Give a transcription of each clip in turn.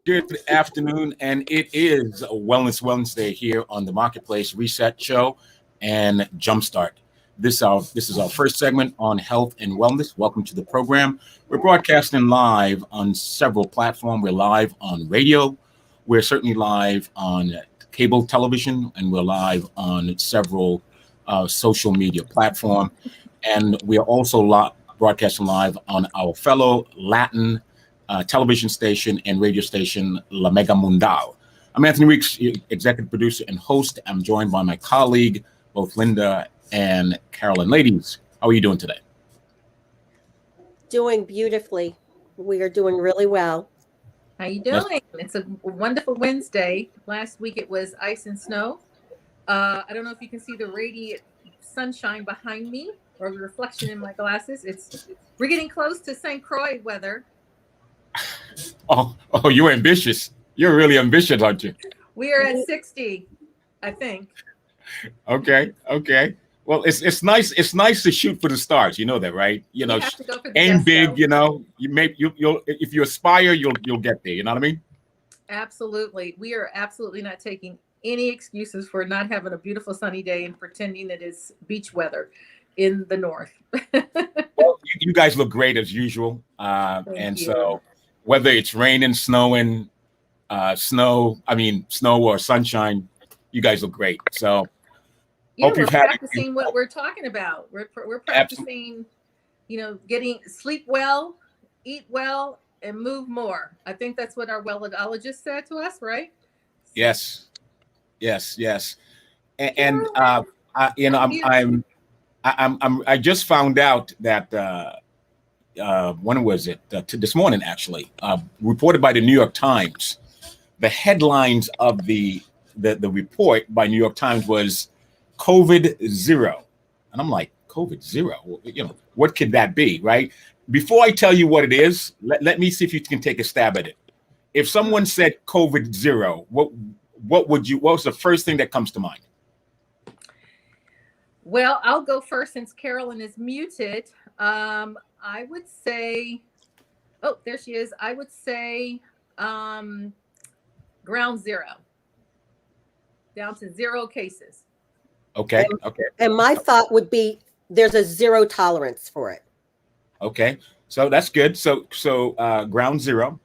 Good afternoon, and it is a Wellness Wednesday here on the Marketplace Reset Show and Jumpstart. This is our first segment on health and wellness. Welcome to the program. We're broadcasting live on several platforms. We're live on radio. We're certainly live on cable television, and we're live on several social media platforms. And we are also broadcasting live on our fellow Latin television station and radio station La Mega Mundial. I'm Anthony Weeks, executive producer and host. I'm joined by my colleague, both Linda and Carolyn. Ladies, how are you doing today? Doing beautifully. We are doing really well. How you doing? It's a wonderful Wednesday. Last week it was ice and snow. I don't know if you can see the radiant sunshine behind me or the reflection in my glasses. We're getting close to St. Croix weather. Oh, you're ambitious. You're really ambitious, aren't you? We are at 60, I think. Okay. Well, it's nice. It's nice to shoot for the stars. You know that, right? You know, have to go for the aim best, big. though. You know, you'll if you aspire, you'll get there. You know what I mean? Absolutely. We are absolutely not taking any excuses for not having a beautiful sunny day and pretending that it's beach weather in the north. Well, you guys look great as usual. Thank you. So whether it's raining, snowing, snow or sunshine, you guys look great. So Yeah, hope we're you've had practicing what we're talking about. We're practicing, getting sleep well, eat well, and move more. I think that's what our wellologist said to us, right? Yes. And Carolyn. I just found out that when was it? This morning, actually, reported by the New York Times. The headlines of the report by New York Times was COVID zero, and I'm like, COVID zero. What could that be, right? Before I tell you what it is, let me see if you can take a stab at it. If someone said COVID zero, what was the first thing that comes to mind? Well, I'll go first since Carolyn is muted. I would say, oh, there she is. I would say ground zero, down to 0 cases. Okay. And my thought would be there's a zero tolerance for it. Okay, so that's good. So ground zero,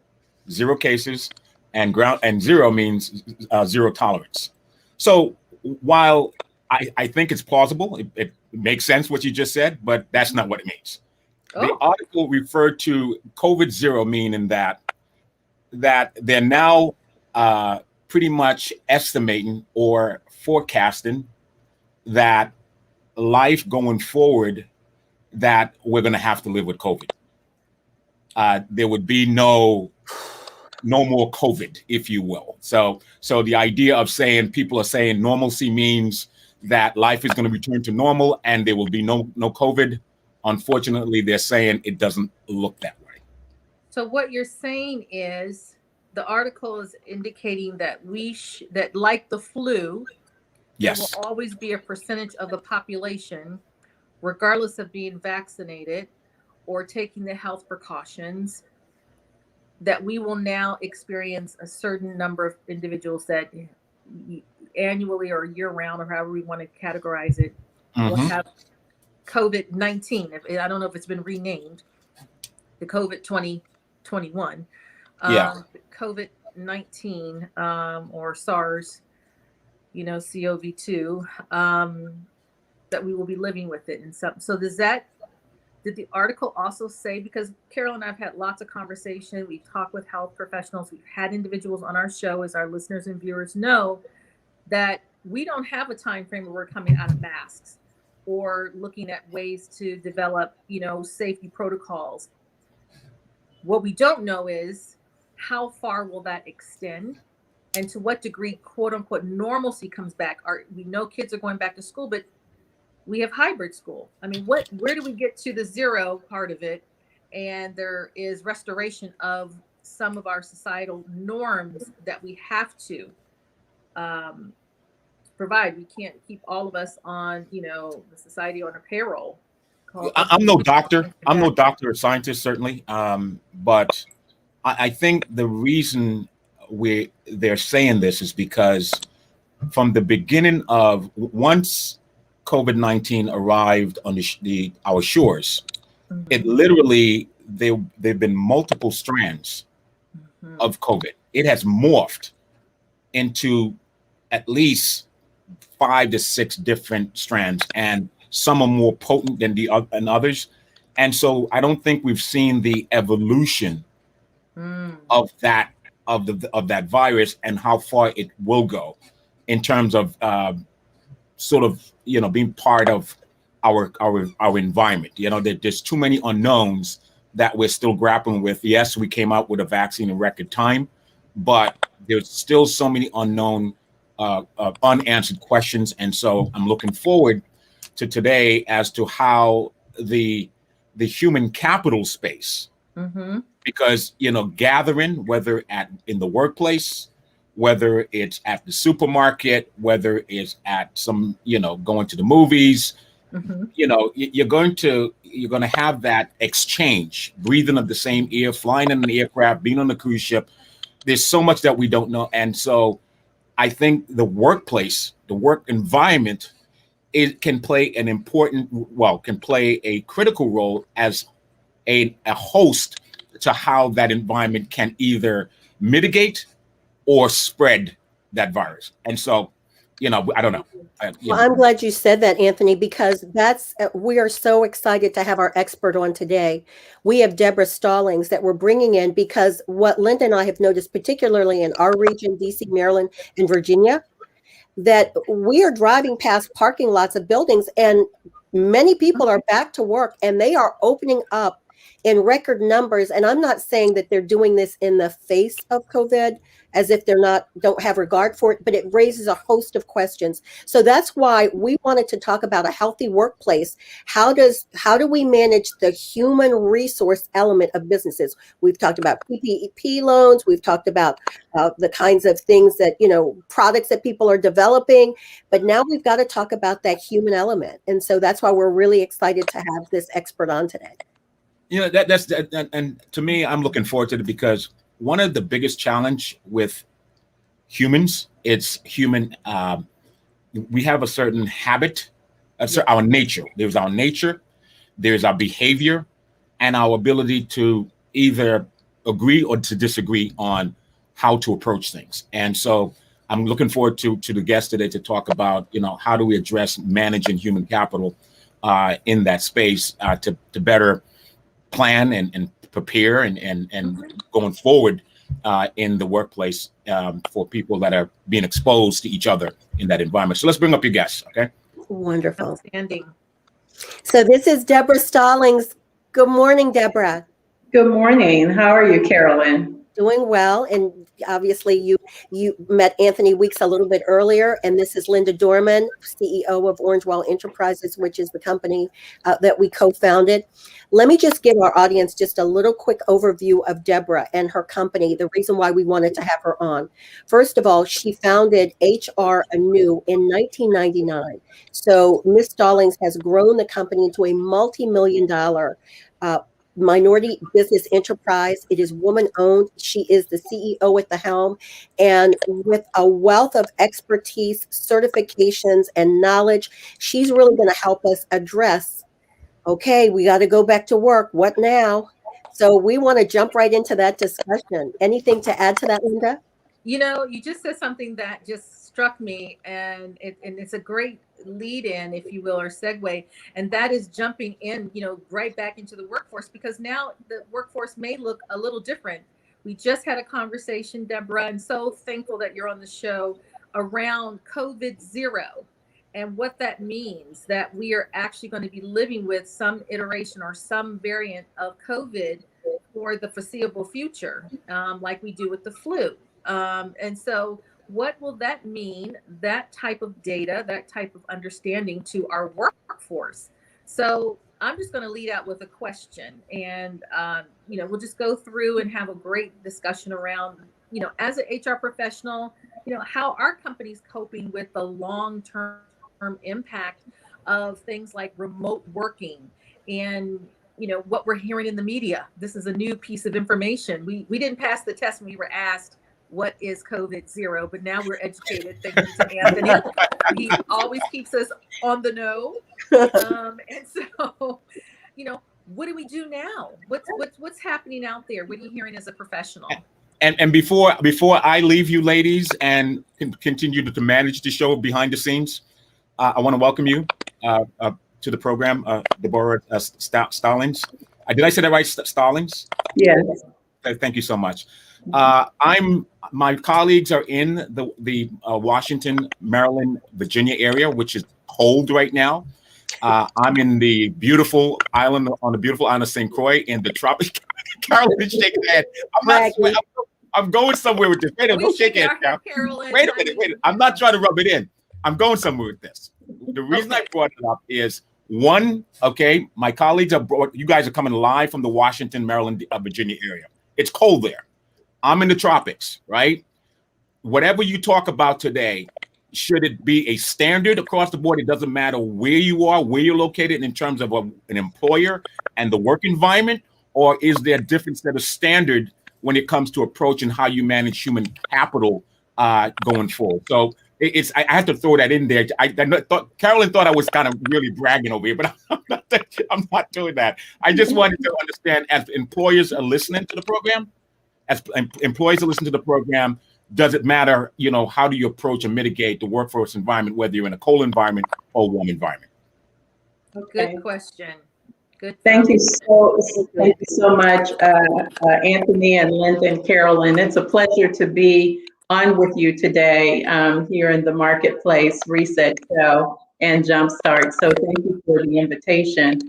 0 cases, and zero means zero tolerance. So while I think it's plausible, it makes sense what you just said, but that's not what it means. Oh. The article referred to COVID zero meaning that they're now pretty much estimating or forecasting that life going forward, that we're going to have to live with COVID. There would be no more COVID, if you will. So the idea of people are saying normalcy means that life is going to return to normal and there will be no COVID. Unfortunately, they're saying it doesn't look that way. So what you're saying is the article is indicating that that like the flu, Yes. there will always be a percentage of the population, regardless of being vaccinated or taking the health precautions, that we will now experience a certain number of individuals that annually or year round, or however we want to categorize it, will have COVID-19. I don't know if it's been renamed, the COVID 2021. Yeah. COVID-19 or SARS, CoV-2, that we will be living with it. And so did the article also say, because Carol and I've had lots of conversation, we've talked with health professionals, we've had individuals on our show, as our listeners and viewers know, that we don't have a time frame where we're coming out of masks or looking at ways to develop, safety protocols. What we don't know is how far will that extend and to what degree, quote unquote, normalcy comes back. We know kids are going back to school, but we have hybrid school. I mean, where do we get to the zero part of it? And there is restoration of some of our societal norms that we have to provide. We can't keep all of us on, the society on a payroll. I'm no doctor. I'm no doctor or scientist, certainly. But I think the reason they're saying this is because from the beginning of once COVID-19 arrived on our shores, it literally there've been multiple strands of COVID. It has morphed into at least 5 to 6 different strands, and some are more potent than and others. And so I don't think we've seen the evolution of that virus and how far it will go in terms of sort of being part of our environment. There's too many unknowns that we're still grappling with. Yes, we came out with a vaccine in record time, but there's still so many unknown unanswered questions. And so I'm looking forward to today as to how the human capital space, because gathering, whether in the workplace, whether it's at the supermarket, whether it's at some going to the movies, you're going to have that exchange, breathing of the same air, flying in an aircraft, being on a cruise ship. There's so much that we don't know. And so I think the workplace, the work environment, it can play a critical role as a host to how that environment can either mitigate or spread that virus. And so, I don't know. I'm glad you said that, Anthony, because we are so excited to have our expert on today. We have Deborah Stallings that we're bringing in because what Linda and I have noticed, particularly in our region, DC, Maryland, and Virginia, that we are driving past parking lots of buildings and many people are back to work and they are opening up in record numbers. And I'm not saying that they're doing this in the face of COVID as if don't have regard for it, but it raises a host of questions. So that's why we wanted to talk about a healthy workplace. How do we manage the human resource element of businesses? We've talked about PPP loans. We've talked about the kinds of things that, products that people are developing, but now we've got to talk about that human element. And so that's why we're really excited to have this expert on today. And to me, I'm looking forward to it because one of the biggest challenge with humans, it's human. We have a certain habit, our nature. There's our nature, there's our behavior, and our ability to either agree or to disagree on how to approach things. And so I'm looking forward to the guest today to talk about, how do we address managing human capital in that space to better plan and prepare and going forward in the workplace for people that are being exposed to each other in that environment. So let's bring up your guests, okay? Wonderful. Outstanding. So this is Deborah Stallings. Good morning, Deborah. Good morning. How are you, Carolyn? Doing well. And obviously you met Anthony Weeks a little bit earlier. And this is Linda Dorman, CEO of Orangewell Enterprises, which is the company that we co-founded. Let me just give our audience just a little quick overview of Deborah and her company, the reason why we wanted to have her on. First of all, she founded HR Anew in 1999. So Ms. Stallings has grown the company into a multi-million-dollar minority business enterprise. It is woman-owned. She is the CEO at the helm, and with a wealth of expertise, certifications, and knowledge, she's really going to help us address, okay, we got to go back to work. What now? So we want to jump right into that discussion. Anything to add to that, Linda? You just said something that just struck me, and it's a great lead in, if you will, or segue, and that is jumping in, right back into the workforce, because now the workforce may look a little different. We just had a conversation, Deborah, and so thankful that you're on the show, around COVID-0 and what that means, that we are actually going to be living with some iteration or some variant of COVID for the foreseeable future, like we do with the flu. And so what will that mean, that type of data, that type of understanding to our workforce? So I'm just going to lead out with a question, and, we'll just go through and have a great discussion around, as an HR professional, how our company's coping with the long-term impact of things like remote working and, what we're hearing in the media. This is a new piece of information. We didn't pass the test when we were asked what is COVID zero, but now we're educated. Thank you to Anthony. He always keeps us on the know. And so, what do we do now? What's happening out there? What are you hearing as a professional? And before I leave you ladies and continue to manage the show behind the scenes, I want to welcome you to the program, Deborah Stallings. Did I say that right, Stallings? Yes. Thank you so much. My colleagues are in the Washington, Maryland, Virginia area, which is cold right now. I'm in the beautiful island of St. Croix in the tropics. Carolyn, shake your head. I'm going somewhere with this. Wait a minute, don't shake your head, Carolyn. Wait a minute. I'm not trying to rub it in. I'm going somewhere with this. The reason I brought it up is one, okay, my colleagues you guys are coming live from the Washington, Maryland, Virginia area. It's cold there. I'm in the tropics, right? Whatever you talk about today, should it be a standard across the board? It doesn't matter where you are, where you're located in terms of an employer and the work environment, or is there a different set of standard when it comes to approaching how you manage human capital going forward? So I have to throw that in there. Carolyn thought I was kind of really bragging over here, but I'm not doing that. I just wanted to understand, as employers are listening to the program, does it matter, how do you approach and mitigate the workforce environment, whether you're in a cold environment or warm environment? Okay. Good question. Good. Thank you so much, Anthony and Lyndon, Carolyn. It's a pleasure to be on with you today here in the Marketplace Reset Show and Jumpstart. So thank you for the invitation.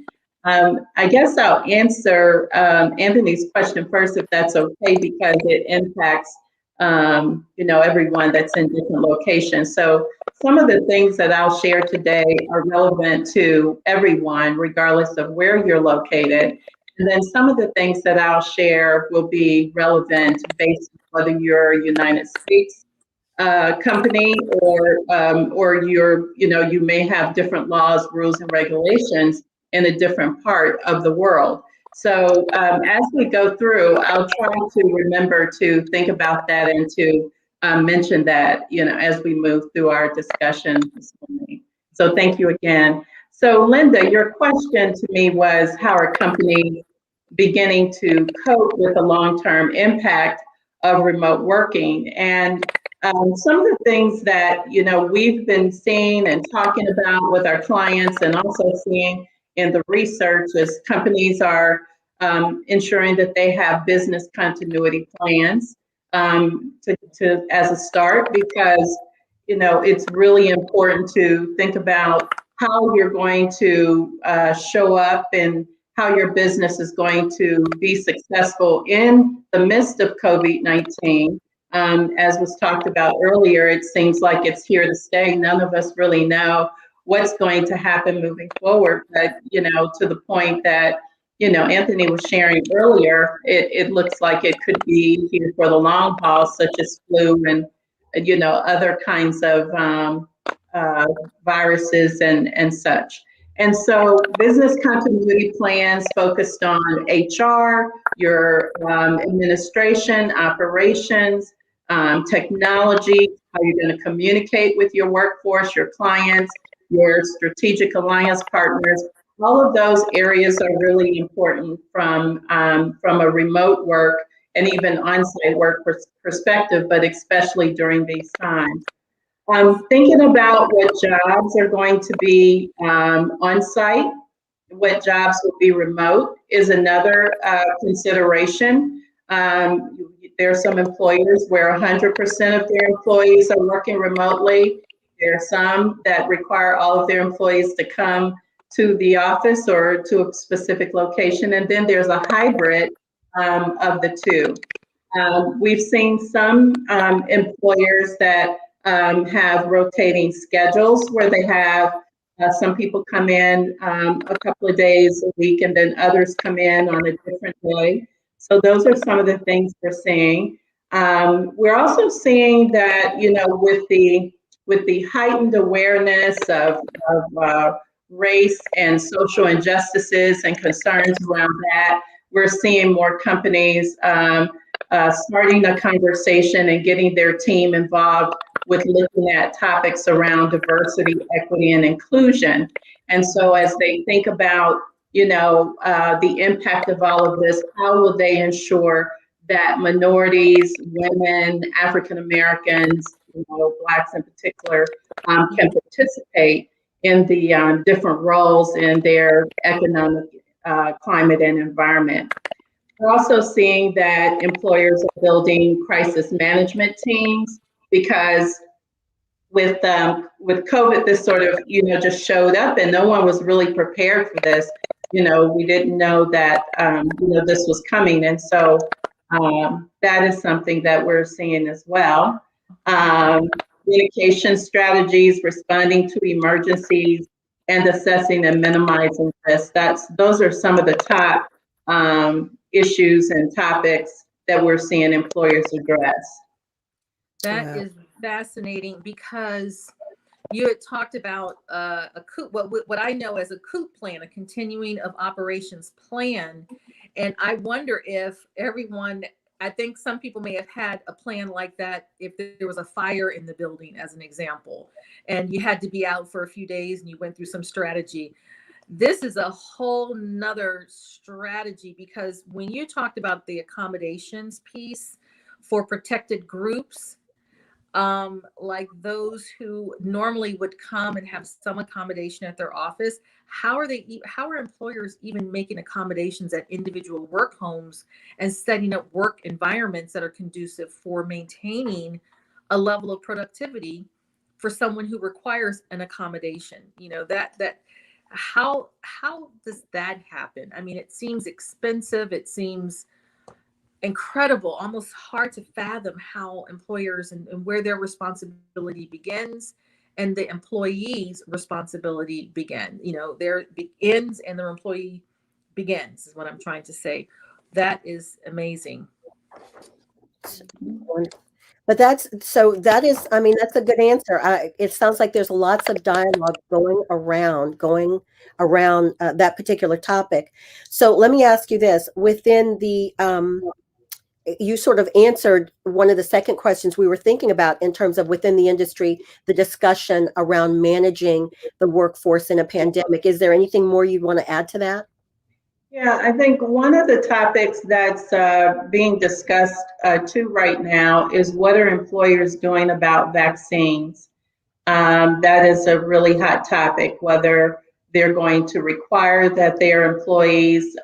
I guess I'll answer Anthony's question first, if that's okay, because it impacts everyone that's in different locations. So some of the things that I'll share today are relevant to everyone, regardless of where you're located. And then some of the things that I'll share will be relevant based on whether you're a United States company or you may have different laws, rules, and regulations in a different part of the world. So as we go through, I'll try to remember to think about that and to mention that, as we move through our discussion this morning. So thank you again. So Linda, your question to me was, how are companies beginning to cope with the long-term impact of remote working? And some of the things that, we've been seeing and talking about with our clients, and also seeing in the research, is companies are ensuring that they have business continuity plans to as a start, because it's really important to think about how you're going to show up and how your business is going to be successful in the midst of COVID-19. As was talked about earlier, it seems like it's here to stay. None of us really know what's going to happen moving forward. But, to the point that, Anthony was sharing earlier, it looks like it could be here for the long haul, such as flu and, other kinds of viruses and such. And so business continuity plans focused on HR, your administration, operations, technology, how you're going to communicate with your workforce, your clients, your strategic alliance partners. All of those areas are really important from a remote work and even on-site work perspective, but especially during these times. Thinking about what jobs are going to be on-site, what jobs will be remote is another consideration. There are some employers where 100% of their employees are working remotely. There are some that require all of their employees to come to the office or to a specific location. And then there's a hybrid of the two. We've seen some employers that have rotating schedules where they have some people come in a couple of days a week, and then others come in on a different day. So those are some of the things we're seeing. We're also seeing that, with the heightened awareness of race and social injustices and concerns around that, we're seeing more companies starting a conversation and getting their team involved with looking at topics around diversity, equity, and inclusion. And so as they think about, the impact of all of this, how will they ensure that minorities, women, African Americans, Blacks in particular, can participate in the different roles in their economic climate and environment. We're also seeing that employers are building crisis management teams because with COVID, this sort of, just showed up and no one was really prepared for this. We didn't know that, this was coming. And so that is something that we're seeing as well. Communication strategies, responding to emergencies, and assessing and minimizing risk. Those are some of the top issues and topics that we're seeing employers address. That is fascinating because you had talked about a COOP, what I know as a COOP plan, a continuing of operations plan. And I wonder if everyone, I think some people may have had a plan like that if there was a fire in the building, as an example, and you had to be out for a few days and you went through some strategy. This is a whole nother strategy because when you talked about the accommodations piece for protected groups, like those who normally would come and have some accommodation at their office, how are employers even making accommodations at individual work homes and setting up work environments that are conducive for maintaining a level of productivity for someone who requires an accommodation? How does that happen? I mean, it seems expensive. It seems incredible, almost hard to fathom how employers and where their responsibility begins and the employee's responsibility begin. There ends and their employee begins is what I'm trying to say. That is amazing. But that's a good answer. It sounds like there's lots of dialogue going around that particular topic. So let me ask you this: within the you sort of answered one of the second questions we were thinking about in terms of within the industry, the discussion around managing the workforce in a pandemic. Is there anything more you'd want to add to that? Yeah, I think one of the topics that's being discussed too right now is what are employers doing about vaccines? That is a really hot topic, whether they're going to require that their employees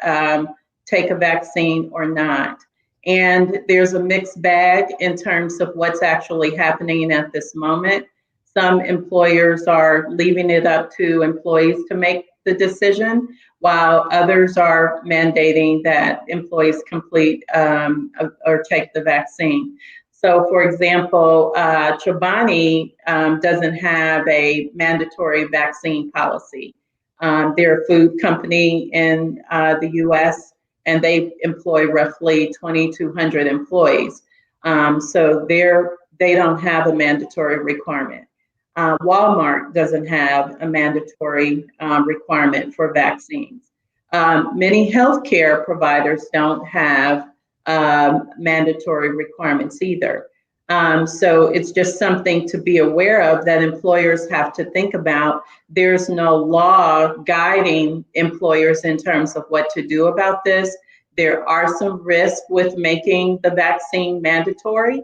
take a vaccine or not. And there's a mixed bag in terms of what's actually happening at this moment. Some employers are leaving it up to employees to make the decision, while others are mandating that employees complete or take the vaccine. So, for example, Chobani doesn't have a mandatory vaccine policy. They're a food company in the U.S., and they employ roughly 2,200 employees. So they don't have a mandatory requirement. Walmart doesn't have a mandatory requirement for vaccines. Many healthcare providers don't have mandatory requirements either. So it's just something to be aware of that employers have to think about. There's no law guiding employers in terms of what to do about this. There are some risks with making the vaccine mandatory.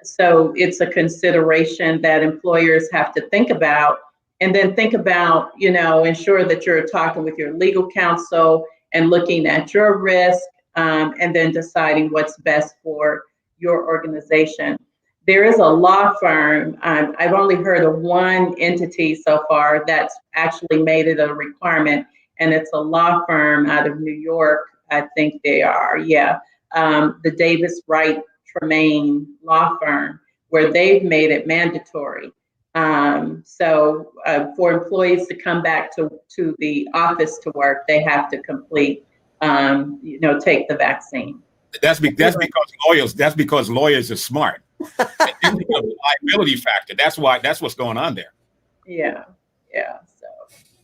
So it's a consideration that employers have to think about, and then think about, ensure that you're talking with your legal counsel and looking at your risk, and then deciding what's best for your organization. There is a law firm, I've only heard of one entity so far that's actually made it a requirement, and it's a law firm out of New York, I think they are, the Davis Wright Tremaine law firm, where they've made it mandatory. So for employees to come back to the office to work, they have to complete, take the vaccine. That's because lawyers are smart. The liability factor. That's what's going on there. Yeah. So.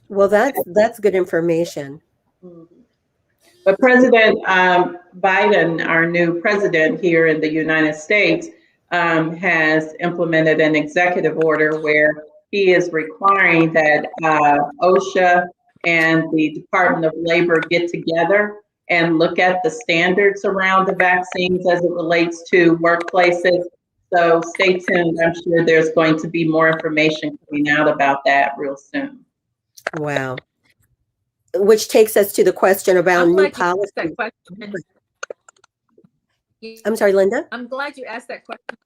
Well, that's good information. Mm-hmm. But President Biden, our new president here in the United States, has implemented an executive order where he is requiring that OSHA and the Department of Labor get together and look at the standards around the vaccines as it relates to workplaces. So stay tuned. I'm sure there's going to be more information coming out about that real soon. Wow. Which takes us to the question about I'm new glad you asked policy. that question. I'm sorry, Linda? I'm glad you asked that question.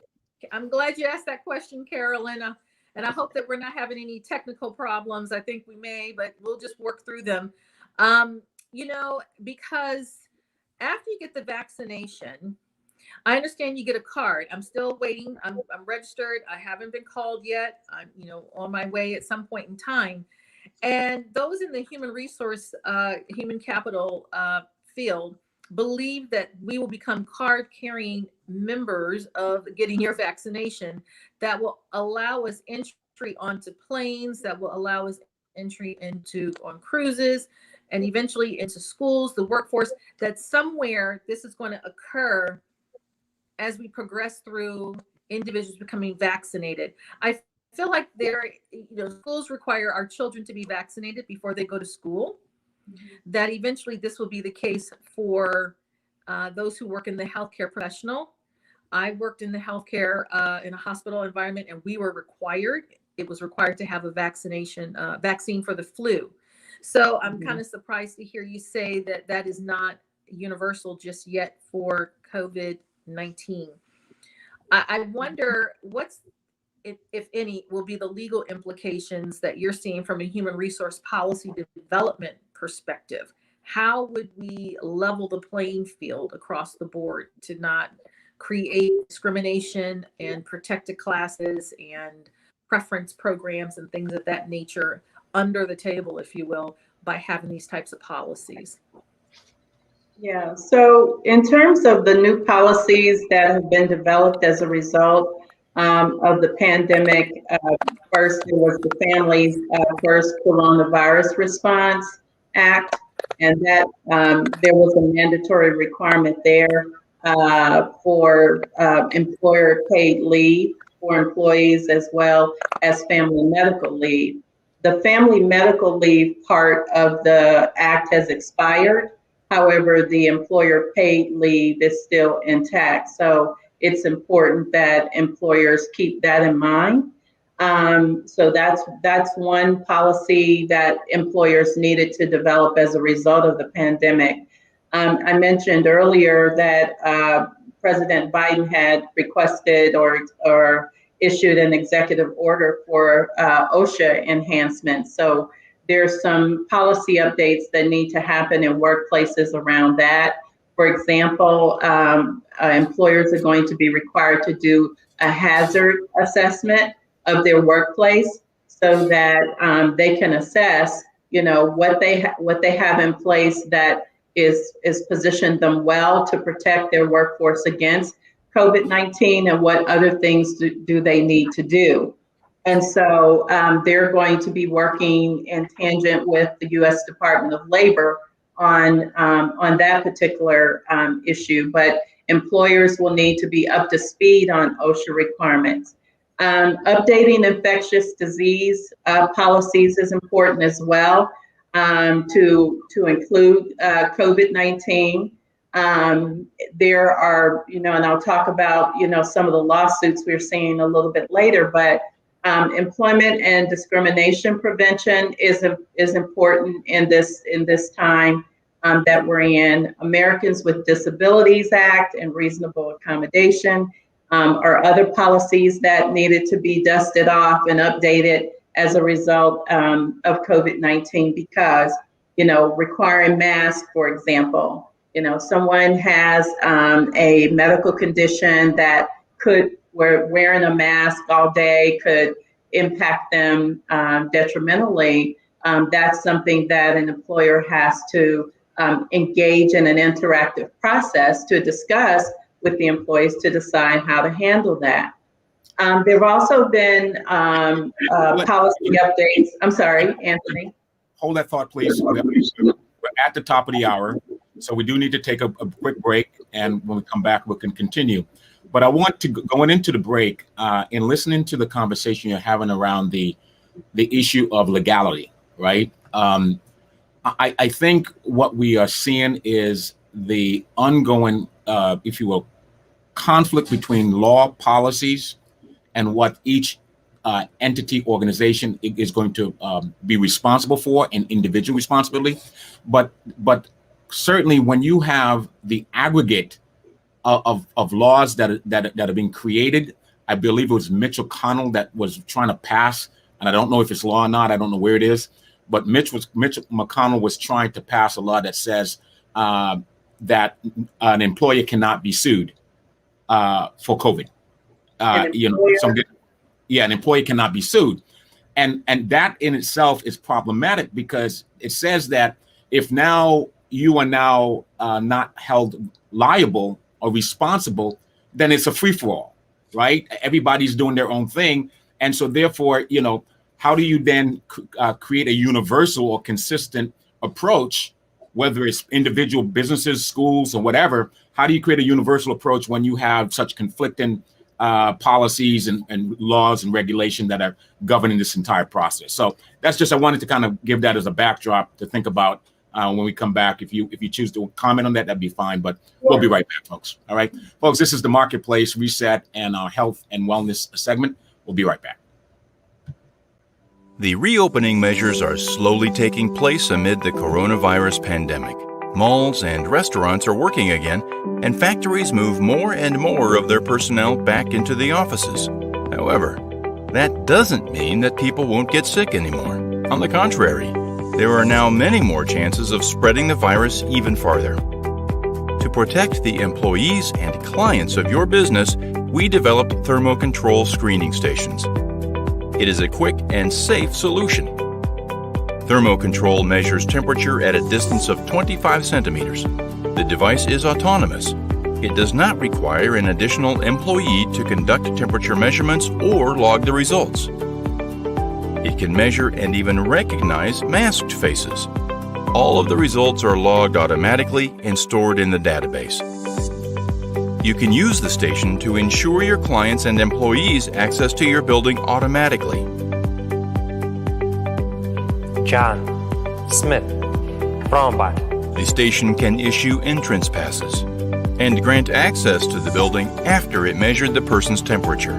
I'm glad you asked that question, Carolina. And I hope that we're not having any technical problems. I think we may, but we'll just work through them. Because after you get the vaccination, I understand you get a card. I'm still waiting. I'm registered. I haven't been called yet. I'm, on my way at some point in time. And those in the human resource, human capital field believe that we will become card-carrying members of getting your vaccination that will allow us entry onto planes, that will allow us entry on cruises, and eventually into schools, the workforce, that somewhere this is going to occur as we progress through individuals becoming vaccinated. I feel like schools require our children to be vaccinated before they go to school. That eventually this will be the case for those who work in the healthcare professional. I worked in the healthcare in a hospital environment, and we were required. It was required to have a vaccine for the flu. So I'm kind of surprised to hear you say that that is not universal just yet for COVID-19. I wonder if any, will be the legal implications that you're seeing from a human resource policy development perspective. How would we level the playing field across the board to not create discrimination and protected classes and preference programs and things of that nature under the table, if you will, by having these types of policies? Yeah, so in terms of the new policies that have been developed as a result of the pandemic, first there was the Families First Coronavirus Response Act, and that there was a mandatory requirement there for employer paid leave for employees as well as family medical leave. The family medical leave part of the act has expired. However, the employer paid leave is still intact. So it's important that employers keep that in mind. So that's one policy that employers needed to develop as a result of the pandemic. I mentioned earlier that President Biden had requested or issued an executive order for OSHA enhancements. So there's some policy updates that need to happen in workplaces around that. For example, employers are going to be required to do a hazard assessment of their workplace so that they can assess, what they have in place that is positioned them well to protect their workforce against COVID-19, and what other things do they need to do. And so they're going to be working in tangent with the U.S. Department of Labor on that particular issue, but employers will need to be up to speed on OSHA requirements. Updating infectious disease policies is important as well, to include COVID-19. There are, and I'll talk about, some of the lawsuits we're seeing a little bit later, but employment and discrimination prevention is important in this time that we're in. Americans with Disabilities Act and reasonable accommodation are other policies that needed to be dusted off and updated as a result of COVID-19, because, requiring masks, for example, someone has a medical condition that where wearing a mask all day could impact them detrimentally. That's something that an employer has to engage in an interactive process to discuss with the employees to decide how to handle that. There have also been policy updates. I'm sorry, Anthony. Hold that thought, please. We're at the top of the hour. So we do need to take a quick break, and when we come back, we can continue. But I want to going into the break and listening to the conversation you're having around the issue of legality, right? I think what we are seeing is the ongoing, if you will, conflict between law policies and what each entity organization is going to be responsible for, and individual responsibility. But certainly when you have the aggregate of laws that are being created, I believe it was Mitch McConnell that was trying to pass, and I don't know if it's law or not, I don't know where it is, but Mitch McConnell was trying to pass a law that says that an employer cannot be sued for COVID. An employee cannot be sued. And that in itself is problematic, because it says that if now you are now not held liable or responsible, then it's a free-for-all, right? Everybody's doing their own thing. And so therefore, how do you then create a universal or consistent approach, whether it's individual businesses, schools, or whatever? How do you create a universal approach when you have such conflicting policies and laws and regulation that are governing this entire process? So that's just, I wanted to kind of give that as a backdrop to think about when we come back. If you choose to comment on that, that'd be fine, but we'll be right back, folks. All right, folks, this is the Marketplace Reset and our health and wellness segment. We'll be right back. The reopening measures are slowly taking place amid the coronavirus pandemic. Malls and restaurants are working again, and factories move more and more of their personnel back into the offices. However, that doesn't mean that people won't get sick anymore. On the contrary, there are now many more chances of spreading the virus even farther. To protect the employees and clients of your business, we developed thermocontrol screening stations. It is a quick and safe solution. Thermocontrol measures temperature at a distance of 25 centimeters. The device is autonomous. It does not require an additional employee to conduct temperature measurements or log the results. It can measure and even recognize masked faces. All of the results are logged automatically and stored in the database. You can use the station to ensure your clients and employees access to your building automatically. John Smith, Robot. The station can issue entrance passes and grant access to the building after it measured the person's temperature.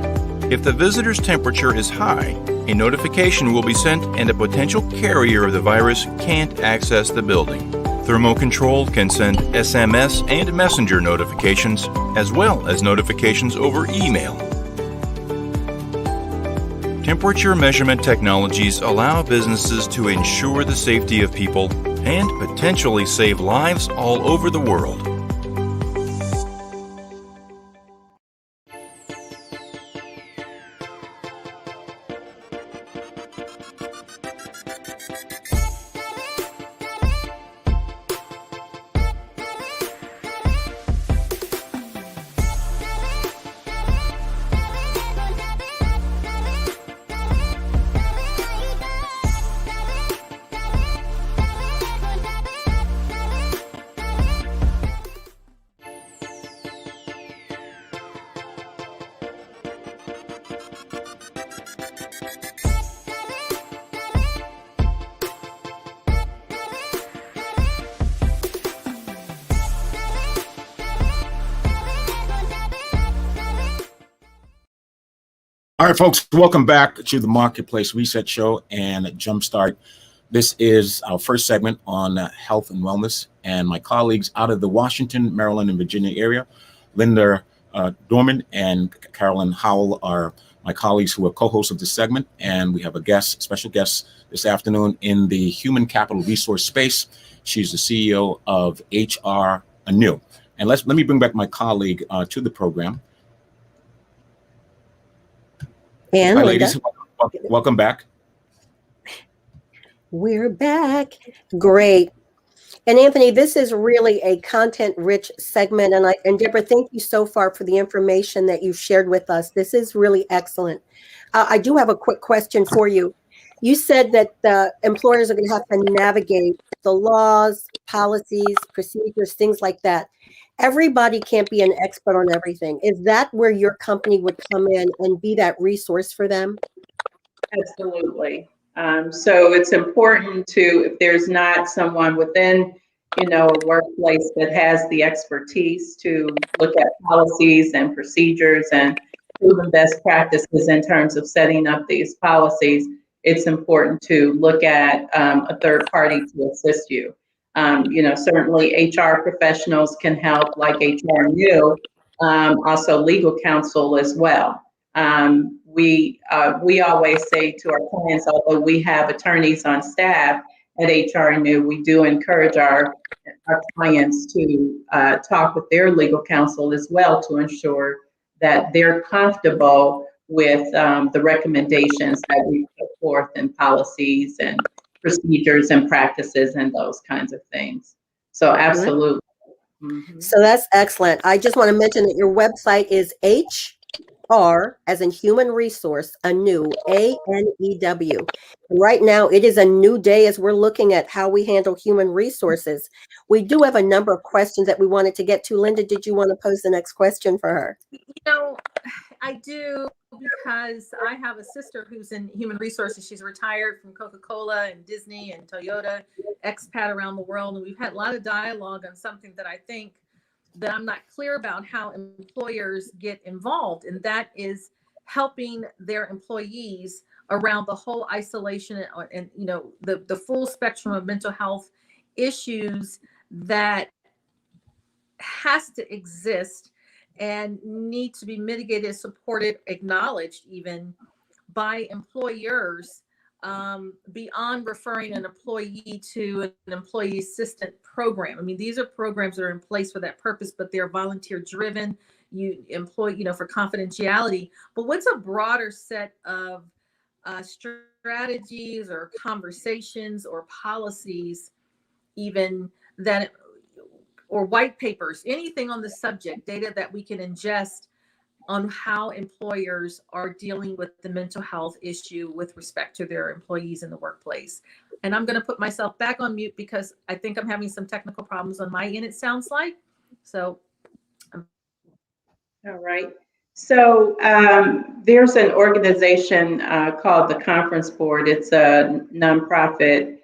If the visitor's temperature is high, a notification will be sent and a potential carrier of the virus can't access the building. Thermocontrol can send SMS and messenger notifications, as well as notifications over email. Temperature measurement technologies allow businesses to ensure the safety of people and potentially save lives all over the world. All right, folks, welcome back to the Marketplace Reset Show and Jumpstart. This is our first segment on health and wellness, and my colleagues out of the Washington, Maryland, and Virginia area, Linda Dorman and Carolyn Howell, are my colleagues who are co-hosts of this segment, and we have a special guest this afternoon in the human capital resource space. She's the CEO of HR Anew. And let me bring back my colleague to the program. And Hi, Linda. ladies. Welcome back. We're back. Great. And Anthony, this is really a content-rich segment. And Deborah, thank you so far for the information that you shared with us. This is really excellent. I do have a quick question for you. You said that the employers are going to have to navigate the laws, policies, procedures, things like that. Everybody can't be an expert on everything. Is that where your company would come in and be that resource for them? Absolutely. So it's important to, if there's not someone within, a workplace that has the expertise to look at policies and procedures and proven best practices in terms of setting up these policies, it's important to look at a third party to assist you. Certainly HR professionals can help, like HR New, also legal counsel as well. We always say to our clients, although we have attorneys on staff at HR New, we do encourage our clients to talk with their legal counsel as well to ensure that they're comfortable with the recommendations that we put forth in policies and procedures and practices and those kinds of things. So absolutely. Mm-hmm. So that's excellent. I just want to mention that your website is HR, as in human resource, ANEW, ANEW. Right now, it is a new day as we're looking at how we handle human resources. We do have a number of questions that we wanted to get to. Linda, did you want to pose the next question for her? I do, because I have a sister who's in human resources. She's retired from Coca-Cola and Disney and Toyota, expat around the world. And we've had a lot of dialogue on something that I think that I'm not clear about how employers get involved. And that is helping their employees around the whole isolation and the full spectrum of mental health issues that has to exist and need to be mitigated, supported, acknowledged even by employers, beyond referring an employee to an employee assistant program. I mean, these are programs that are in place for that purpose, but they're volunteer driven. You employ, for confidentiality. But what's a broader set of strategies or conversations or policies, even that, or white papers, anything on the subject, data that we can ingest on how employers are dealing with the mental health issue with respect to their employees in the workplace? And I'm going to put myself back on mute because I think I'm having some technical problems on my end, it sounds like. So. All right. So there's an organization called the Conference Board. It's a nonprofit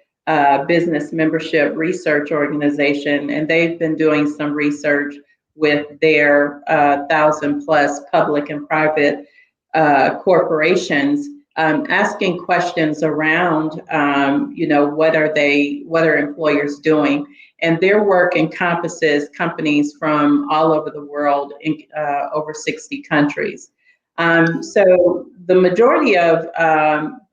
business membership research organization, and they've been doing some research with their 1,000+ public and private corporations, asking questions around, what are employers doing? And their work encompasses companies from all over the world, in over 60 countries. So the majority of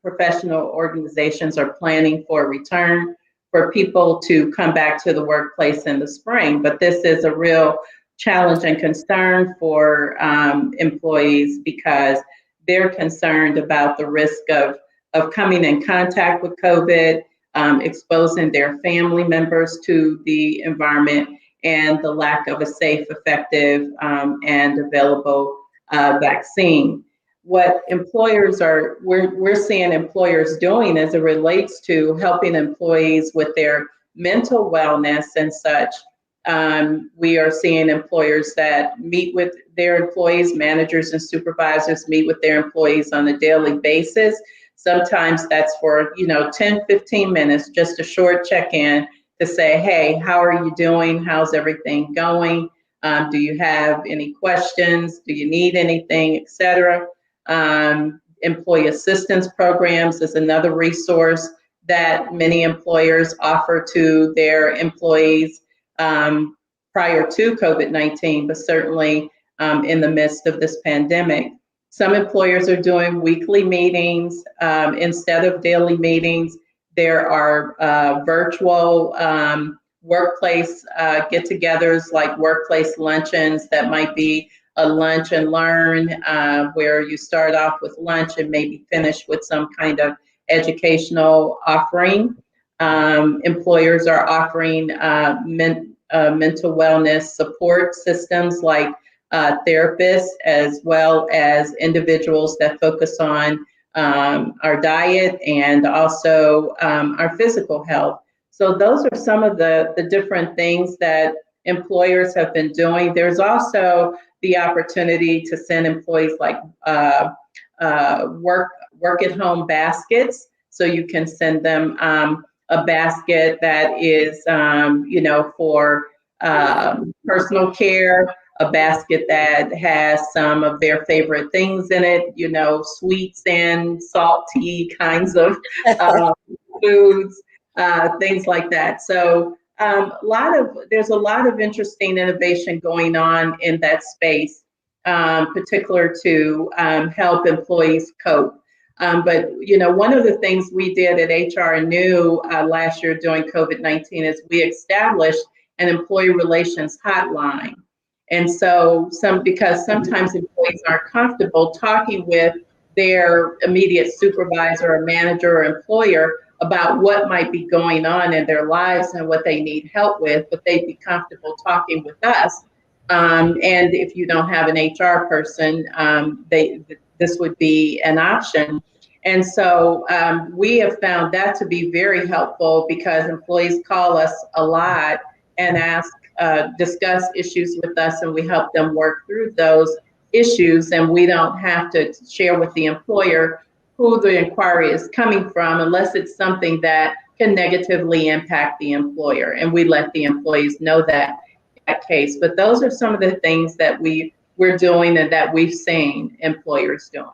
professional organizations are planning for a return for people to come back to the workplace in the spring. But this is a real challenge and concern for employees because they're concerned about the risk of coming in contact with COVID, exposing their family members to the environment, and the lack of a safe, effective, and available vaccine. What we're seeing employers doing as it relates to helping employees with their mental wellness and such. We are seeing employers that meet with their employees, managers and supervisors meet with their employees on a daily basis. Sometimes that's for, 10, 15 minutes, just a short check-in to say, hey, how are you doing? How's everything going? Do you have any questions? Do you need anything, et cetera? Employee assistance programs is another resource that many employers offer to their employees prior to COVID-19, but certainly in the midst of this pandemic. Some employers are doing weekly meetings instead of daily meetings. There are virtual workplace get-togethers like workplace luncheons that might be a lunch and learn where you start off with lunch and maybe finish with some kind of educational offering. Employers are offering mental wellness support systems like therapists, as well as individuals that focus on our diet, and also our physical health. So those are some of the different things that employers have been doing. There's also the opportunity to send employees like work at home baskets. So you can send them a basket that is, for personal care, a basket that has some of their favorite things in it, sweets and salty kinds of foods, things like that. So there's a lot of interesting innovation going on in that space, particular to help employees cope. But one of the things we did at HR New last year during COVID-19 is we established an employee relations hotline. And so because sometimes employees aren't comfortable talking with their immediate supervisor or manager or employer about what might be going on in their lives and what they need help with, but they'd be comfortable talking with us. And if you don't have an HR person, this would be an option. And so we have found that to be very helpful because employees call us a lot and discuss issues with us, and we help them work through those issues, and we don't have to share with the employer who the inquiry is coming from unless it's something that can negatively impact the employer, and we let the employees know that case. But those are some of the things that we're doing and that we've seen employers doing.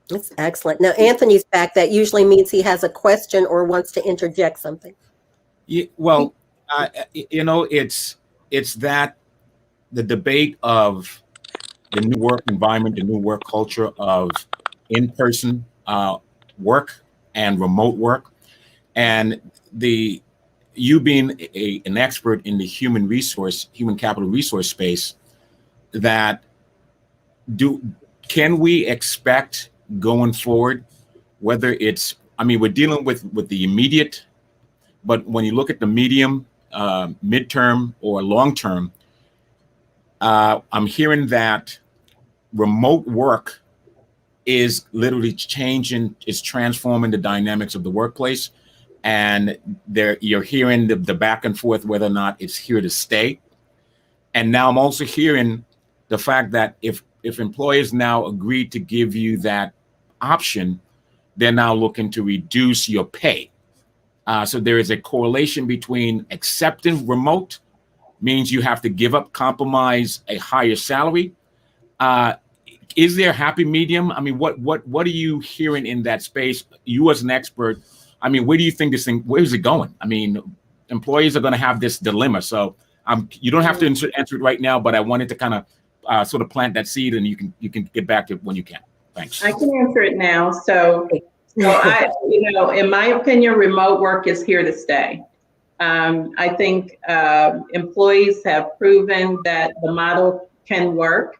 That's excellent. Now, Anthony's back. That usually means he has a question or wants to interject something. Yeah, well, it's that the debate of the new work environment, the new work culture of in-person work and remote work, and you being an expert in the human capital resource space, can we expect going forward, whether we're dealing with the immediate, but when you look at the medium, midterm, or long term, I'm hearing that remote work is literally is transforming the dynamics of the workplace. And you're hearing the back and forth whether or not it's here to stay. And now I'm also hearing the fact that if employers now agree to give you that option, they're now looking to reduce your pay. So there is a correlation between accepting remote means you have to compromise a higher salary. Is there a happy medium? I mean, what are you hearing in that space? You as an expert, I mean, where do you think where is it going? I mean, employees are going to have this dilemma. So you don't have to answer it right now, but I wanted to kind of sort of plant that seed, and you can get back to it when you can. Thanks. I can answer it now. So in my opinion, remote work is here to stay. I think employees have proven that the model can work.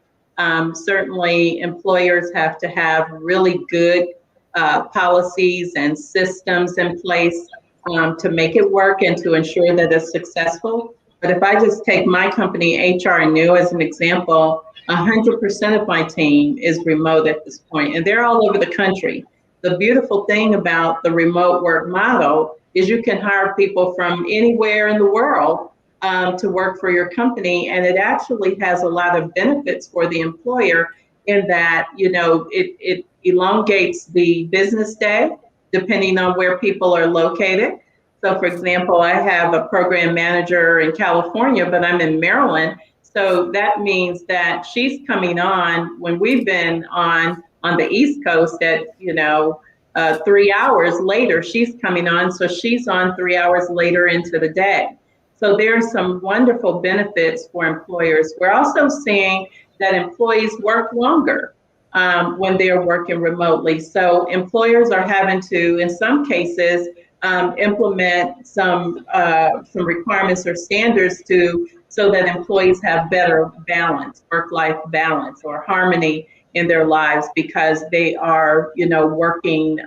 Certainly, employers have to have really good policies and systems in place to make it work and to ensure that it's successful. But if I just take my company, HR New, as an example, 100% of my team is remote at this point, and they're all over the country. The beautiful thing about the remote work model is you can hire people from anywhere in the world to work for your company, and it actually has a lot of benefits for the employer in that, it elongates the business day depending on where people are located. So for example, I have a program manager in California, but I'm in Maryland. So that means that she's coming on when we've been on the East Coast at, 3 hours later, she's coming on. So she's on 3 hours later into the day. So there are some wonderful benefits for employers. We're also seeing that employees work longer when they're working remotely. So employers are having to, in some cases, implement some requirements or standards so that employees have better balance, work-life balance or harmony in their lives, because they are, working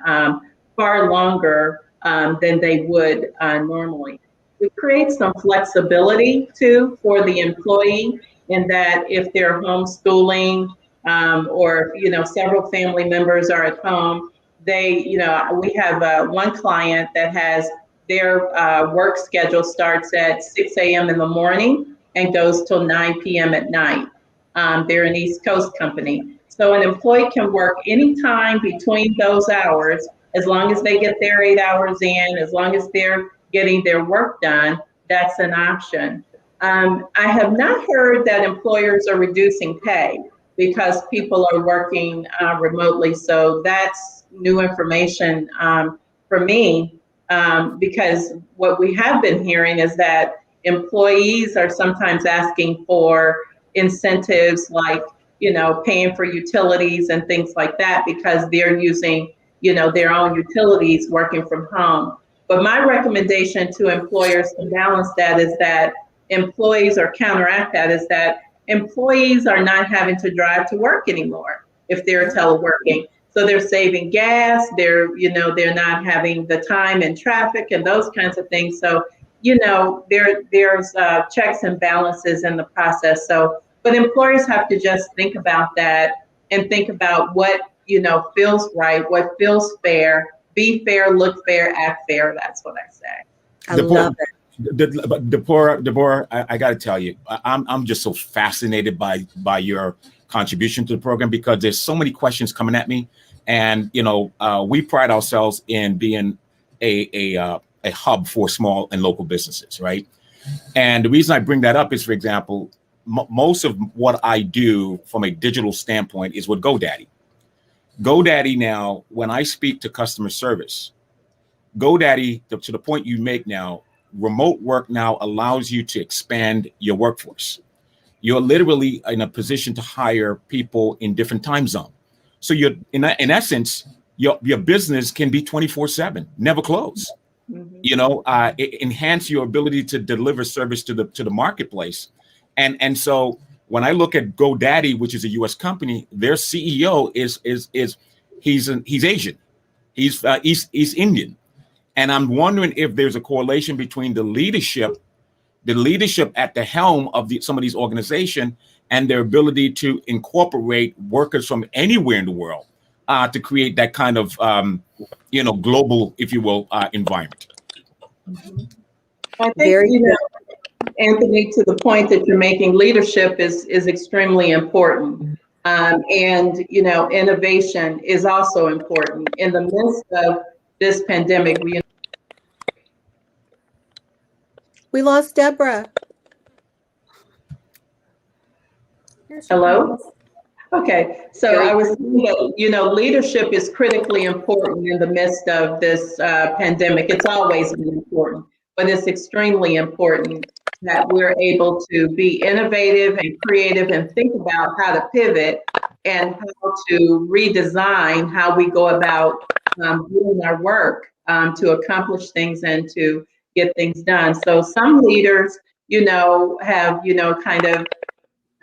far longer than they would normally. It creates some flexibility too for the employee, in that if they're homeschooling or several family members are at home, we have one client that has their work schedule starts at 6 a.m. in the morning and goes till 9 p.m. at night. They're an East Coast company. So an employee can work anytime between those hours, as long as they get their 8 hours in, as long as they're getting their work done, that's an option. I have not heard that employers are reducing pay because people are working remotely. So that's new information for me, because what we have been hearing is that employees are sometimes asking for incentives like, paying for utilities and things like that because they're using, their own utilities working from home. But my recommendation to employers to balance that is that employees, or counteract that, is that employees are not having to drive to work anymore if they're teleworking. So they're saving gas, they're not having the time in traffic and those kinds of things. So, there's checks and balances in the process. So, but employers have to just think about that and think about what, feels right, what feels fair, be fair, look fair, act fair. That's what I say. I love it. Deborah, I got to tell you, I'm just so fascinated by your contribution to the program, because there's so many questions coming at me, and we pride ourselves in being a hub for small and local businesses, right? And the reason I bring that up is, for example, most of what I do from a digital standpoint is with GoDaddy. GoDaddy now, when I speak to customer service, GoDaddy, to the point you make now, remote work now allows you to expand your workforce. You're literally in a position to hire people in different time zones. So you're in essence, your business can be 24/7, never close. Mm-hmm. Enhance your ability to deliver service to the marketplace. And so when I look at GoDaddy, which is a U.S. company, their CEO is he's Asian, he's East Indian, and I'm wondering if there's a correlation between the leadership at the helm of some of these organizations and their ability to incorporate workers from anywhere in the world to create that kind of global, if you will, environment. I think Anthony, to the point that you're making, leadership is extremely important. And, innovation is also important. In the midst of this pandemic, we lost Deborah. Hello? Okay, so I was saying that, leadership is critically important in the midst of this pandemic. It's always been important, but it's extremely important that we're able to be innovative and creative and think about how to pivot and how to redesign how we go about doing our work to accomplish things and to get things done. So some leaders, have, kind of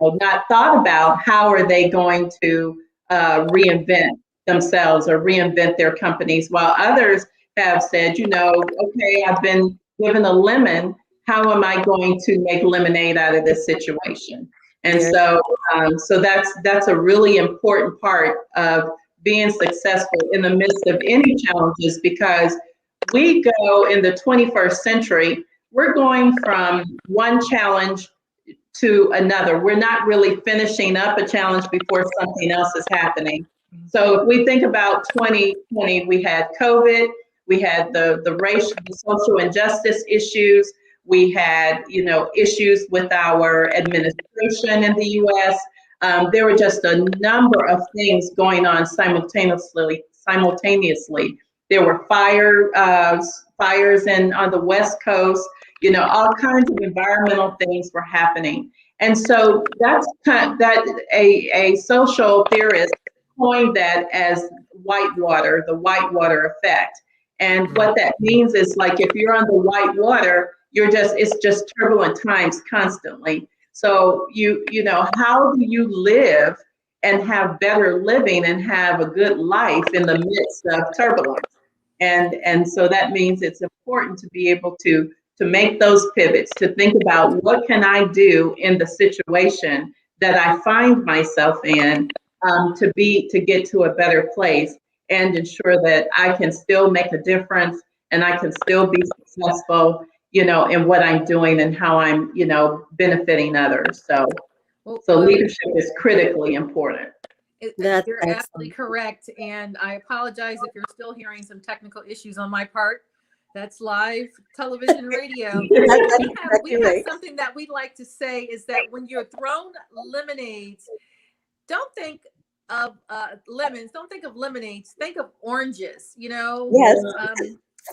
not thought about how are they going to reinvent themselves or reinvent their companies, while others have said, okay, I've been given a lemon, how am I going to make lemonade out of this situation? And so that's a really important part of being successful in the midst of any challenges, because we go in the 21st century, we're going from one challenge to another. We're not really finishing up a challenge before something else is happening. So if we think about 2020, we had COVID, we had the racial, the social injustice issues, we had, issues with our administration in the U.S. There were just a number of things going on simultaneously. There were fires on the West Coast. All kinds of environmental things were happening. And so that's a social theorist coined that as whitewater, the whitewater effect. And what that means is, like, if you're on the whitewater, it's just turbulent times constantly. So how do you live and have better living and have a good life in the midst of turbulence? And so that means it's important to be able to make those pivots, to think about what can I do in the situation that I find myself in to get to a better place. and ensure that I can still make a difference and I can still be successful, in what I'm doing and how I'm, benefiting others. So leadership is critically important. That's You're excellent. absolutely correct. And I apologize if you're still hearing some technical issues on my part. That's live television radio. We have something that we'd like to say is that when you're thrown lemonades, don't think of lemons, don't think of lemonades, think of oranges, Yes.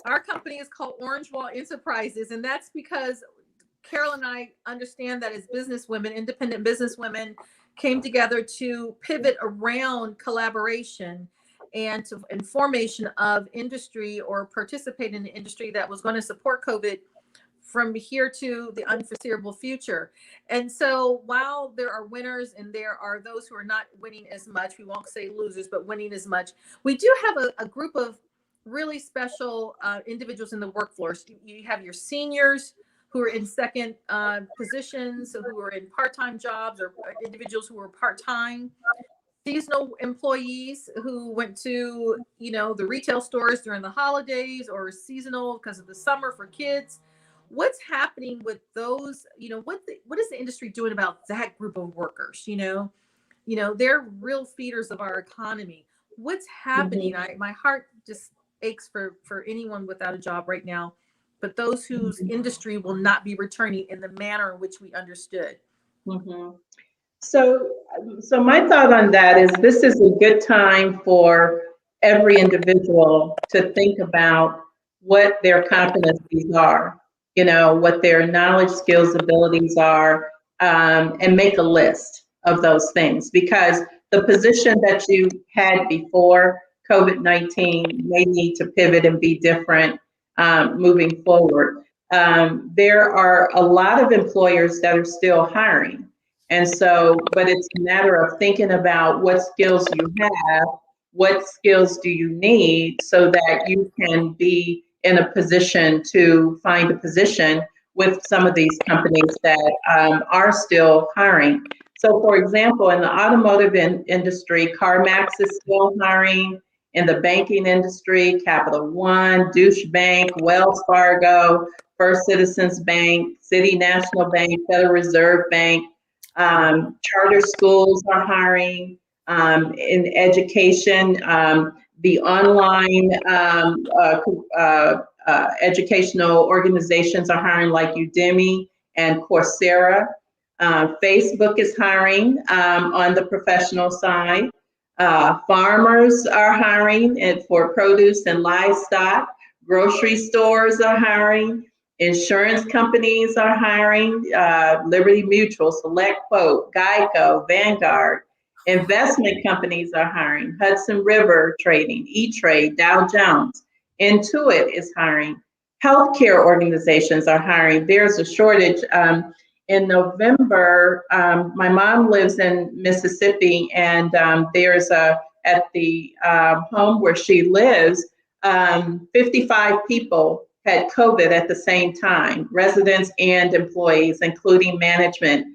Our company is called Orange Wall Enterprises, and that's because Carol and I understand that as businesswomen, independent businesswomen, came together to pivot around collaboration and formation of industry or participate in the industry that was going to support COVID from here to the unforeseeable future. And so while there are winners and there are those who are not winning as much, we won't say losers, but winning as much, we do have a group of really special individuals in the workforce. You have your seniors who are in second positions, who are in part-time jobs, or individuals who are part-time, seasonal employees who went to, the retail stores during the holidays, or seasonal because of the summer for kids. What's happening with those, what is the industry doing about that group of workers? They're real feeders of our economy. What's happening? My heart just aches for anyone without a job right now, but those whose industry will not be returning in the manner in which we understood. So my thought on that is this is a good time for every individual to think about what their competencies are, what their knowledge, skills, abilities are, and make a list of those things, because the position that you had before COVID-19 may need to pivot and be different moving forward. There are a lot of employers that are still hiring. And so, but it's a matter of thinking about what skills you have, what skills do you need so that you can be in a position to find a position with some of these companies that are still hiring. So for example, in the automotive industry, CarMax is still hiring. In the banking industry, Capital One, Deutsche Bank, Wells Fargo, First Citizens Bank, City National Bank, Federal Reserve Bank, charter schools are hiring. In education, the online educational organizations are hiring, like Udemy and Coursera. Facebook is hiring on the professional side. Farmers are hiring for produce and livestock. Grocery stores are hiring. Insurance companies are hiring. Liberty Mutual, SelectQuote, Geico, Vanguard. Investment companies are hiring. Hudson River Trading, E-Trade, Dow Jones. Intuit is hiring. Healthcare organizations are hiring. There's a shortage. In November, my mom lives in Mississippi, and there's at the home where she lives, 55 people had COVID at the same time, residents and employees, including management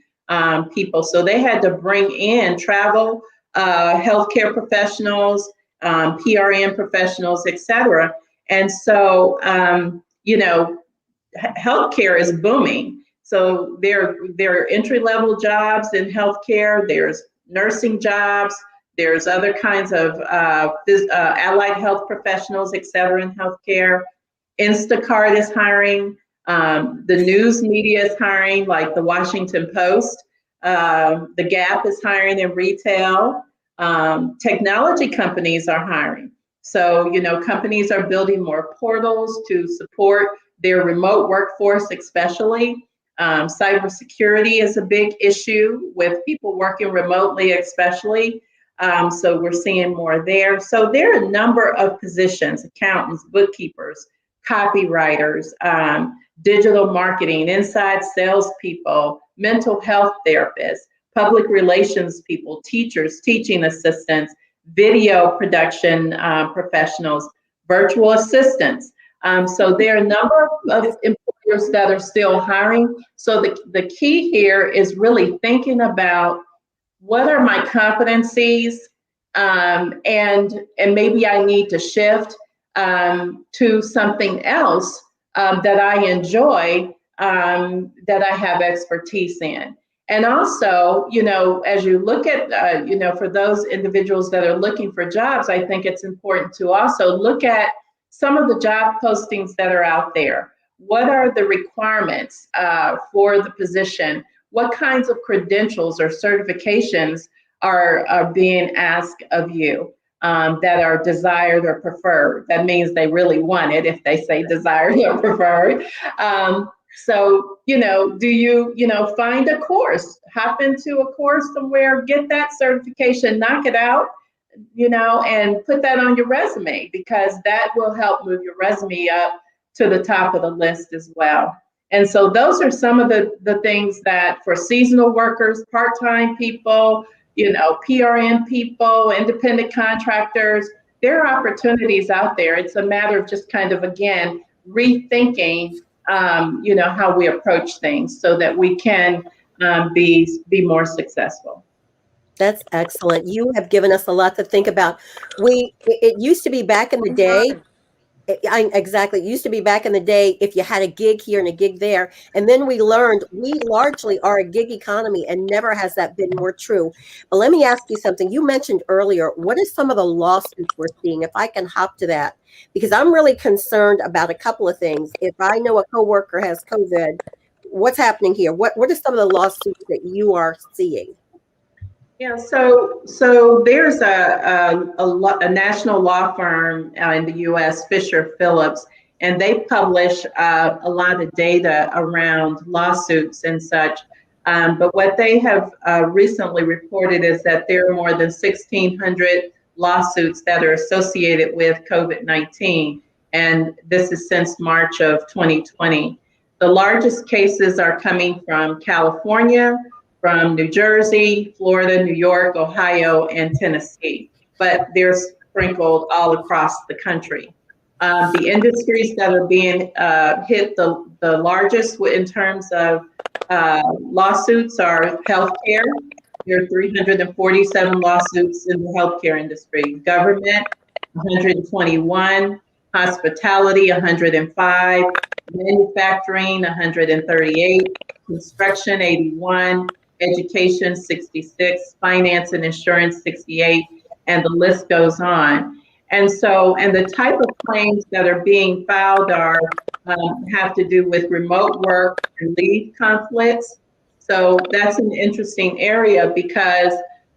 people. So they had to bring in travel, healthcare professionals, PRN professionals, et cetera. And so, healthcare is booming. So there are entry-level jobs in healthcare, there's nursing jobs, there's other kinds of allied health professionals, et cetera, in healthcare. Instacart is hiring. The news media is hiring, like the Washington Post. The Gap is hiring in retail. Technology companies are hiring. So, companies are building more portals to support their remote workforce, especially. Cybersecurity is a big issue with people working remotely, especially. So we're seeing more there. So there are a number of positions: accountants, bookkeepers, copywriters, digital marketing, inside salespeople, mental health therapists, public relations people, teachers, teaching assistants, video production professionals, virtual assistants. So there are a number of employers that are still hiring. So the key here is really thinking about, what are my competencies and maybe I need to shift to something else that I enjoy, that I have expertise in. And also, as you look at, for those individuals that are looking for jobs, I think it's important to also look at some of the job postings that are out there. What are the requirements for the position? What kinds of credentials or certifications are being asked of you that are desired or preferred? That means they really want it if they say desired or preferred. So, do you, find a course, hop into a course somewhere, get that certification, knock it out, and put that on your resume, because that will help move your resume up to the top of the list as well. And so those are some of the things that for seasonal workers, part-time people, PRN people, independent contractors, there are opportunities out there. It's a matter of just kind of, again, rethinking how we approach things so that we can be more successful. That's excellent. You have given us a lot to think about. It used to be back in the day. Exactly. It used to be back in the day, if you had a gig here and a gig there. And then we learned we largely are a gig economy, and never has that been more true. But let me ask you something. You mentioned earlier, what are some of the lawsuits we're seeing? If I can hop to that, because I'm really concerned about a couple of things. If I know a coworker has COVID, what's happening here? What are some of the lawsuits that you are seeing? Yeah, so there's a national law firm in the U.S., Fisher Phillips, and they publish a lot of data around lawsuits and such. But what they have recently reported is that there are more than 1,600 lawsuits that are associated with COVID-19, and this is since March of 2020. The largest cases are coming from California, from New Jersey, Florida, New York, Ohio, and Tennessee, but they're sprinkled all across the country. The industries that are being hit the largest in terms of lawsuits are healthcare. There are 347 lawsuits in the healthcare industry. Government, 121. Hospitality, 105. Manufacturing, 138. Construction, 81. Education, 66, finance and insurance, 68, and the list goes on. And the type of claims that are being filed have to do with remote work and leave conflicts. So that's an interesting area because,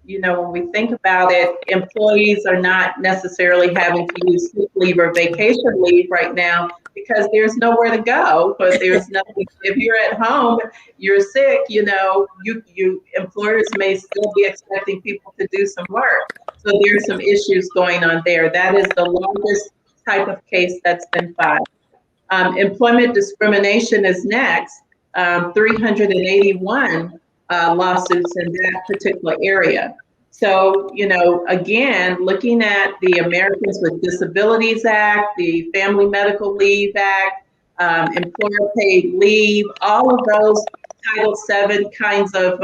when we think about it, employees are not necessarily having to use sick leave or vacation leave right now because there's nowhere to go. But there's nothing. If you're at home, you're sick. Employers may still be expecting people to do some work. So there's some issues going on there. That is the largest type of case that's been filed. Employment discrimination is next. 381 lawsuits in that particular area. So, again, looking at the Americans with Disabilities Act, the Family Medical Leave Act, employer paid leave, all of those Title VII kinds of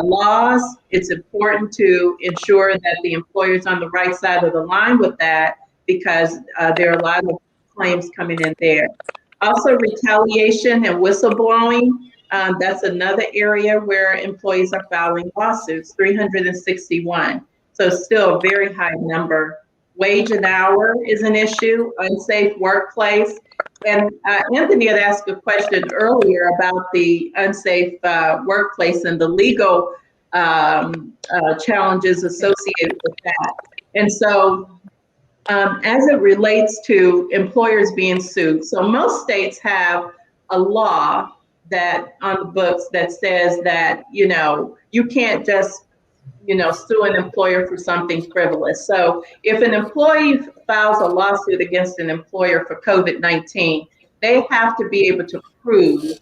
laws, it's important to ensure that the employer's on the right side of the line with that because there are a lot of claims coming in there. Also, retaliation and whistleblowing. That's another area where employees are filing lawsuits, 361. So still a very high number. Wage and hour is an issue, unsafe workplace. And Anthony had asked a question earlier about the unsafe workplace and the legal challenges associated with that. And so as it relates to employers being sued, so most states have a law that on the books that says that, you can't just, sue an employer for something frivolous. So if an employee files a lawsuit against an employer for COVID-19, they have to be able to prove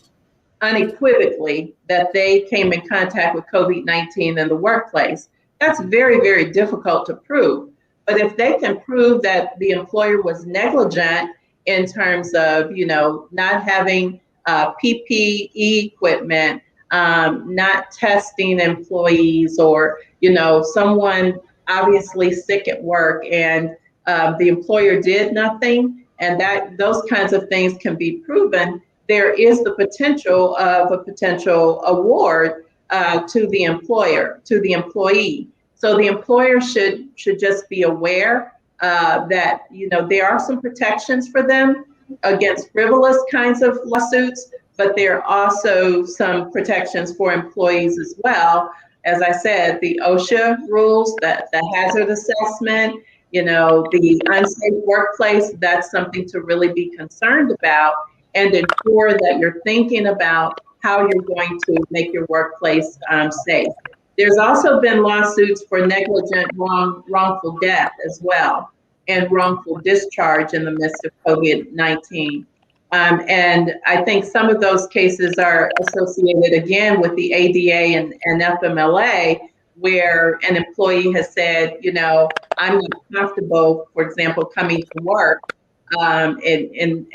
unequivocally that they came in contact with COVID-19 in the workplace. That's very, very difficult to prove. But if they can prove that the employer was negligent in terms of, not having PPE equipment, not testing employees, or someone obviously sick at work and the employer did nothing, and that those kinds of things can be proven, there is the potential of a potential award to the employer, to the employee. So the employer should just be aware that, you know, there are some protections for them against frivolous kinds of lawsuits, but there are also some protections for employees as well. As I said, the OSHA rules, that the hazard assessment, you know, the unsafe workplace, that's something to really be concerned about and ensure that you're thinking about how you're going to make your workplace safe. There's also been lawsuits for negligent wrongful death as well, and wrongful discharge in the midst of COVID-19. And I think some of those cases are associated again with the ADA and FMLA, where an employee has said, you know, I'm not comfortable, for example, coming to work and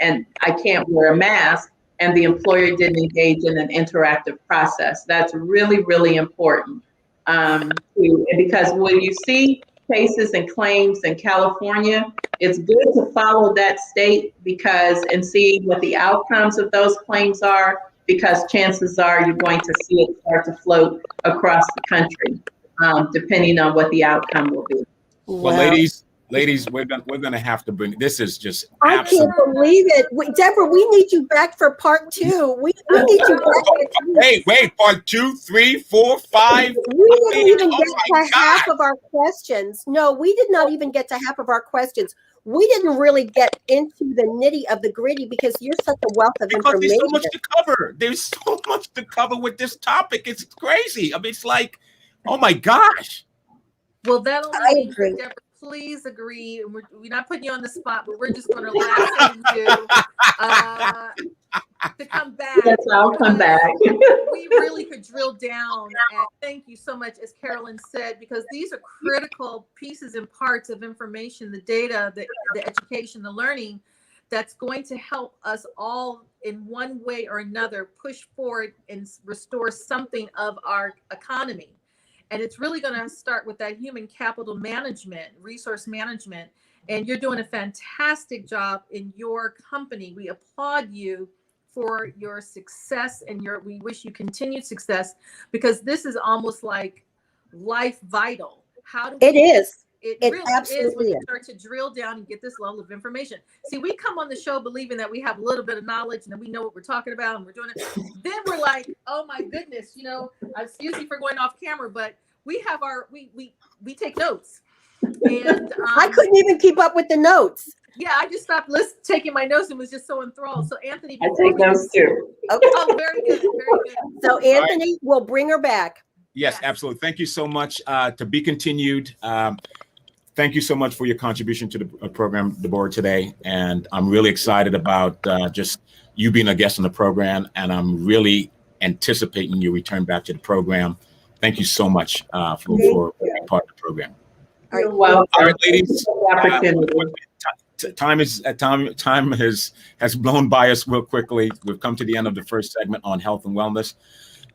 I can't wear a mask, and the employer didn't engage in an interactive process. That's really, really important. Because when you see cases and claims in California, it's good to follow that state and see what the outcomes of those claims are, because chances are you're going to see it start to float across the country, depending on what the outcome will be. Well, ladies, we're gonna have to bring, this is just I can't believe it. Deborah, we need you back for part 2. We need you back. Wait, part 2, 3, 4, 5. We didn't even get to half of our questions. No, we did not even get to half of our questions. We didn't really get into the nitty of the gritty because you're such a wealth of information. There's so much to cover. There's so much to cover with this topic. It's crazy. I mean, it's like, oh my gosh. Well, that I only means, agree. Deborah, please agree. And we're not putting you on the spot, but we're just going to allow you to come back. Yes, I'll come back. We really could drill down, and thank you so much, as Carolyn said, because these are critical pieces and parts of information, the data, the education, the learning, that's going to help us all in one way or another push forward and restore something of our economy. And it's really going to start with that human capital management, resource management. And you're doing a fantastic job in your company. We applaud you for your success, and we wish you continued success, because this is almost like life vital. It is. It really absolutely is when you start to drill down and get this level of information. See, we come on the show believing that we have a little bit of knowledge and that we know what we're talking about and we're doing it. Then we're like, oh my goodness, you know, excuse me for going off camera, but we have we take notes. And I couldn't even keep up with the notes. Yeah, I just stopped taking my notes and was just so enthralled. So Anthony, I take notes too. Okay. Oh, very good, very good. So Anthony, we'll bring her back. Yes, absolutely. Thank you so much. To be continued. Thank you so much for your contribution to the program, Deborah, today. And I'm really excited about just you being a guest on the program. And I'm really anticipating your return back to the program. Thank you so much for being part of the program. You're welcome. All right, ladies. Opportunity. Time has blown by us real quickly. We've come to the end of the first segment on health and wellness.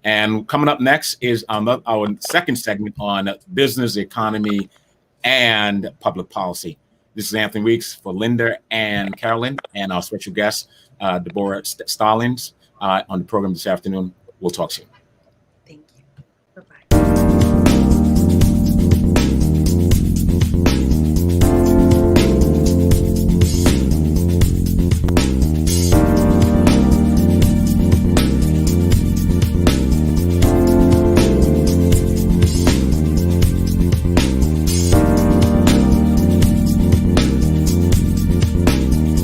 And coming up next is our second segment on business, economy, and public policy. This is Anthony Weeks for Linda and Carolyn, and our special guest, Deborah Stallings, on the program this afternoon. We'll talk soon.